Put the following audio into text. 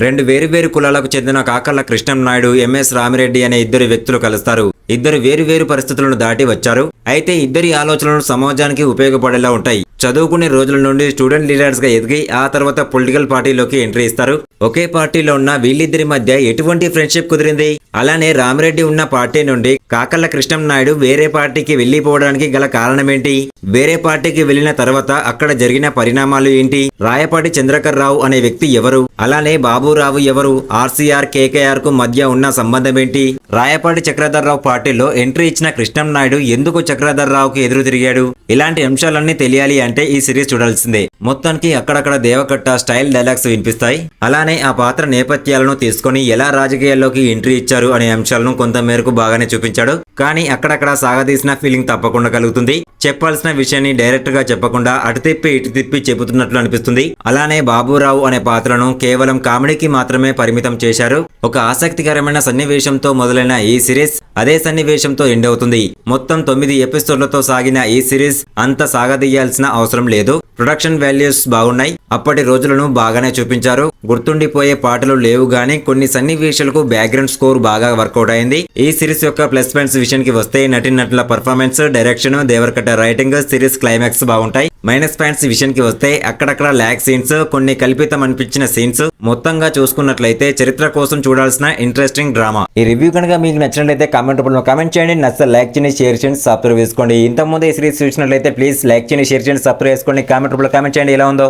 రెండు వేరు కులాలకు చెందిన కాకర్ల కృష్ణం నాయుడు, ఎంఎస్ రామిరెడ్డి అనే ఇద్దరు వ్యక్తులు కలుస్తారు. ఇద్దరు వేరు పరిస్థితులను దాటి వచ్చారు. అయితే ఇద్దరి ఆలోచనలు సమాజానికి ఉపయోగపడేలా ఉంటాయి. చదువుకునే రోజుల నుండి స్టూడెంట్ లీడర్స్ గా ఎదిగి ఆ తర్వాత పొలిటికల్ పార్టీలోకి ఎంట్రీ ఇస్తారు. ఒకే పార్టీలో ఉన్న వీళ్ళిద్దరి మధ్య ఎటువంటి ఫ్రెండ్షిప్ కుదిరింది? అలానే రామిరెడ్డి ఉన్న పార్టీ నుండి కాకర్ల కృష్ణం నాయుడు వేరే పార్టీకి వెళ్లిపోవడానికి గల కారణమేంటి? వేరే పార్టీకి వెళ్లిన తర్వాత అక్కడ జరిగిన పరిణామాలు ఏంటి? రాయపాటి చంద్రకర్ రావు అనే వ్యక్తి ఎవరు? అలానే బాబురావు ఎవరు? ఆర్సీఆర్ కేకేఆర్ కు మధ్య ఉన్న సంబంధం ఏంటి? రాయపాటి చక్రధర్ రావు పార్టీలో ఎంట్రీ ఇచ్చిన కృష్ణం నాయుడు ఎందుకు చక్రధర్ రావుకి ఎదురు తిరిగాడు? ఇలాంటి అంశాలన్నీ తెలియాలి అంటే ఈ సిరీస్ చూడాల్సిందే. మొత్తానికి అక్కడక్కడ దేవకట్ట స్టైల్ డైలాగ్స్ వినిపిస్తాయి. అలానే ఆ పాత్ర నేపథ్యాలను తీసుకొని ఎలా రాజకీయాల్లోకి ఎంట్రీ ఇచ్చారు అనే అంశాలను కొంత మేరకు బాగానే చూపించాడు. కానీ అక్కడక్కడ సాగదీసిన ఫీలింగ్ తప్పకుండా కలుగుతుంది. చెప్పాల్సిన విషయాన్ని డైరెక్ట్ గా చెప్పకుండా అటు తిప్పి ఇటు తిప్పి చెబుతున్నట్లు అనిపిస్తుంది. అలానే బాబురావు అనే పాత్రను కేవలం కామెడీకి మాత్రమే పరిమితం చేశారు. ఒక ఆసక్తికరమైన సన్నివేశంతో మొదలైన ఈ సిరీస్ అదే సన్నివేశంతో ఎండ్ అవుతుంది. మొత్తం 9 ఎపిసోడ్లతో సాగిన ఈ సిరీస్ అంత సాగదీయాల్సిన అవసరం లేదు. ప్రొడక్షన్ వాల్యూస్ బాగున్నాయి. అప్పటి రోజులను బాగానే చూపించారు. గుర్తుండిపోయే పాటలు లేవు గానీ కొన్ని సన్నివేశాలకు బ్యాక్గ్రౌండ్ స్కోర్ బాగా వర్కౌట్ అయింది. ఈ సిరీస్ యొక్క ప్లస్ పాయింట్స్ విషయానికి వస్తే నటీనటుల performance, direction, Deva Katta writing, series climax బాగుంటాయి. మైనస్ పాయింట్స్ విషయానికి వస్తే అక్కడక్కడ ల్యాగ్ సీన్స్, కొన్ని కల్పితం అనిపించిన సీన్స్. మొత్తంగా చూసుకున్నట్లయితే చరిత్ర కోసం చూడాల్సిన ఇంట్రెస్టింగ్ డ్రామా. ఈ రివ్యూ కనుక మీకు నచ్చినట్లయితే కామెంట్ రూపంలో కామెంట్ చేయండి. నచ్చితే లైక్ చేయండి, షేర్ చేయండి, సబ్స్క్రైబ్ చేసుకోండి. ఇంతకుముందు ఈ సిరీస్ చూసినట్లయితే ప్లీజ్ లైక్ చేయండి, షేర్ చేయండి, సబ్స్క్రైబ్ చేసుకోండి. కామెంట్ రూపంలో కామెంట్ చేయండి ఎలా ఉందో.